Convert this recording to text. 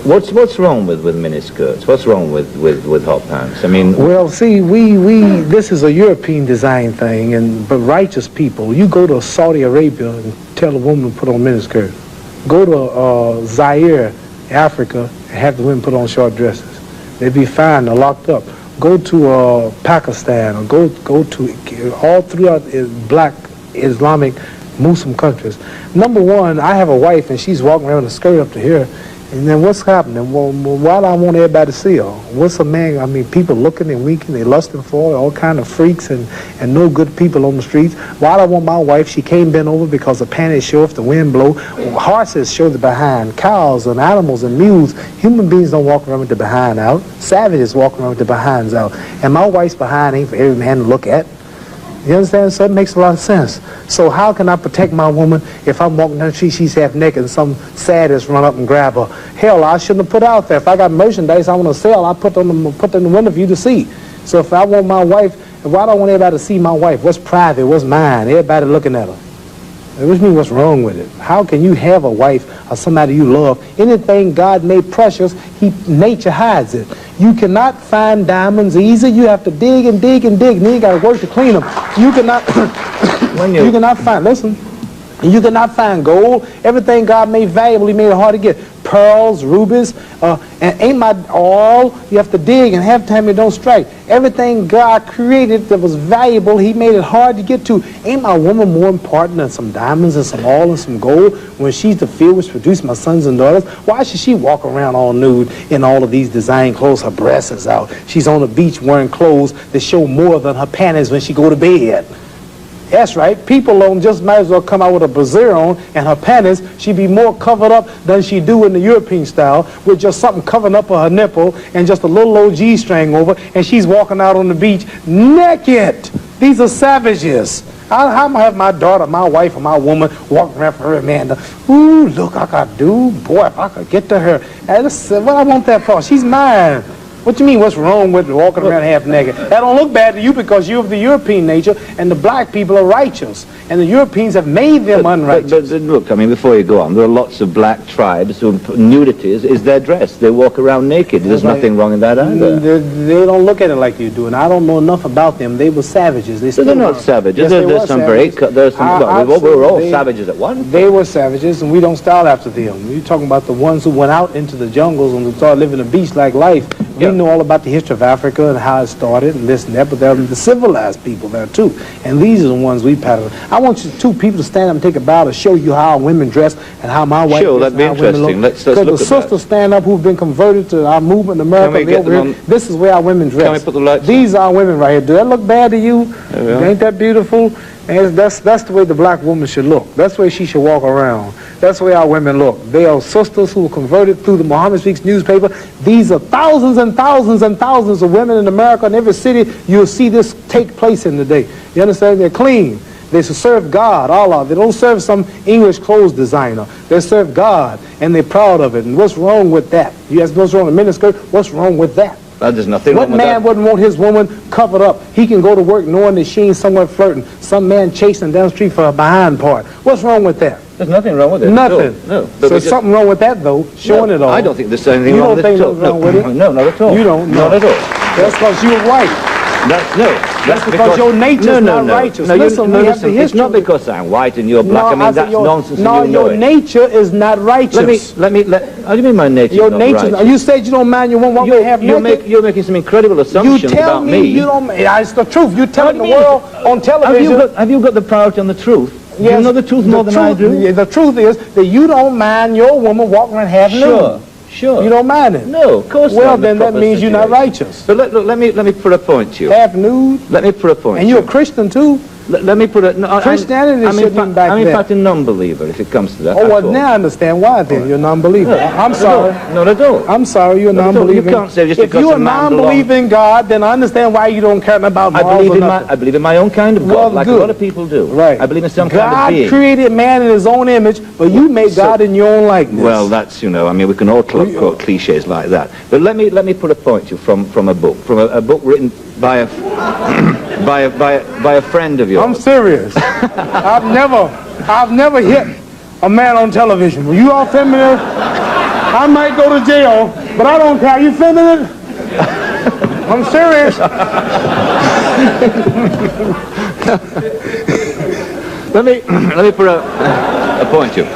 What's wrong with miniskirts? What's wrong with hot pants? I mean, well, see, this is a European design thing, but righteous people, you go to Saudi Arabia and tell a woman to put on miniskirt. Go to Zaire, Africa, and have the women put on short dresses. They'd be fine. They're locked up. Go to Pakistan, or go to all throughout black Islamic Muslim countries. Number one, I have a wife and she's walking around with a skirt up to here. And then what's happening? Well, why do I want everybody to see her? What's a man? I mean, people looking and winking, they lusting for her, all kind of freaks and no good people on the streets. Why do I want my wife? She can't bend over because the panties show if the wind blow. Horses show the behind. Cows and animals and mules. Human beings don't walk around with the behind out. Savages walk around with the behinds out. And my wife's behind ain't for every man to look at. You understand? So it makes a lot of sense. So how can I protect my woman if I'm walking down the street, she's half naked, and some sadist run up and grab her? Hell, I shouldn't have put out there. If I got merchandise I want to sell, I put it in the window for you to see. So if I want my wife, why do I want everybody to see my wife? What's private? What's mine? Everybody looking at her. Which means what's wrong with it? How can you have a wife or somebody you love? Anything God made precious, nature hides it. You cannot find diamonds easy. You have to dig and dig and dig, and then you got to work to clean them. You cannot, you cannot find, listen, you cannot find gold. Everything God made valuable, He made it hard to get. Pearls, rubies, and ain't my all. You have to dig, and half the time it don't strike. Everything God created that was valuable, He made it hard to get to. Ain't my woman more important than some diamonds and some oil and some gold when she's the field which produced my sons and daughters? Why should she walk around all nude in all of these design clothes? Her breasts is out. She's on the beach wearing clothes that show more than her panties when she go to bed. That's right. People don't just might as well come out with a brassiere on and her panties. She'd be more covered up than she do in the European style with just something covering up her nipple and just a little old G-string over, and she's walking out on the beach naked. These are savages. How am I have my daughter, my wife, or my woman walking around for her man? Ooh, look, I got dude. Boy, if I could get to her. What I want that for? She's mine. What do you mean, what's wrong with walking around half naked? That don't look bad to you because you're of the European nature, and the black people are righteous, and the Europeans have made them unrighteous. But look, I mean, before you go on, there are lots of black tribes who nudity is their dress. They walk around naked. There's nothing wrong in that either. They don't look at it like you do, and I don't know enough about them. They were savages. They're not savages. Yes, there's some savages. We were all savages at one point. They were savages, and we don't style after them. You're talking about the ones who went out into the jungles and started living a beach-like life. We know all about the history of Africa and how it started and this and that, but there are the civilized people there too. And these are the ones we pattern. I want you two people to stand up and take a bow to show you how women dress and how my wife Sure, that'd be interesting. Let's look at that. Because the sisters stand up who've been converted to our movement in America. This is where our women dress. Can we put the lights These are women right here. Do that look bad to you? Ain't that beautiful? And that's the way the black woman should look. That's the way she should walk around. That's the way our women look. They are sisters who were converted through the Muhammad Speaks newspaper. These are thousands and thousands and thousands of women in America. In every city, you'll see this take place in the day. You understand? They're clean. They serve God, Allah. They don't serve some English clothes designer. They serve God, and they're proud of it. And what's wrong with that? You ask what's wrong with miniskirt? What's wrong with that? There's nothing wrong with that. What man wouldn't want his woman covered up? He can go to work knowing that she ain't somewhere flirting. Some man chasing down the street for her behind part. What's wrong with that? There's nothing wrong with it. Nothing. No. So there's something wrong with that, though, showing it all. I don't think there's anything wrong with it. You don't think there's wrong with it? No, not at all. You don't? Not at all. That's because you're white. That's because your nature's not righteous. No, listen, it's not because I'm white and you're black. I mean, that's nonsense. No, your nature is not righteous. How do you mean my nature is not righteous? You said you don't mind your woman walking half naked. You're making some incredible assumptions about me. You tell me you don't. It's the truth. You're telling the world on television. Have you got the priority on the truth? Yes, you know the truth more than I do? Yeah, the truth is that you don't mind your woman walking around half nude. Sure. You don't mind it? No, of course not. Well, then that means you're not righteous. But look, let me put a point to you. Half nude? Let me put a point. And you're a Christian too? Let me put it. No, Christianity shouldn't be back I'm in fact a non-believer if it comes to that. Oh, well, now I understand why then. You're a non-believer. I'm sorry. Not at all. I'm sorry, you're a non-believer. You can't say just if because you're a non-believer in God, then I understand why you don't care about morals or nothing. I believe in my own kind of God, like a lot of people do. Right. I believe in some kind of being. God created man in his own image, but you made God in your own likeness. Well, that's, I mean, we can all quote cliches like that. But let me put a point to you from a book written by a by a friend of yours. I'm serious. I've never hit a man on television. Were you all familiar? I might go to jail, but I don't care. You filming it? I'm serious. Let me put a point to you.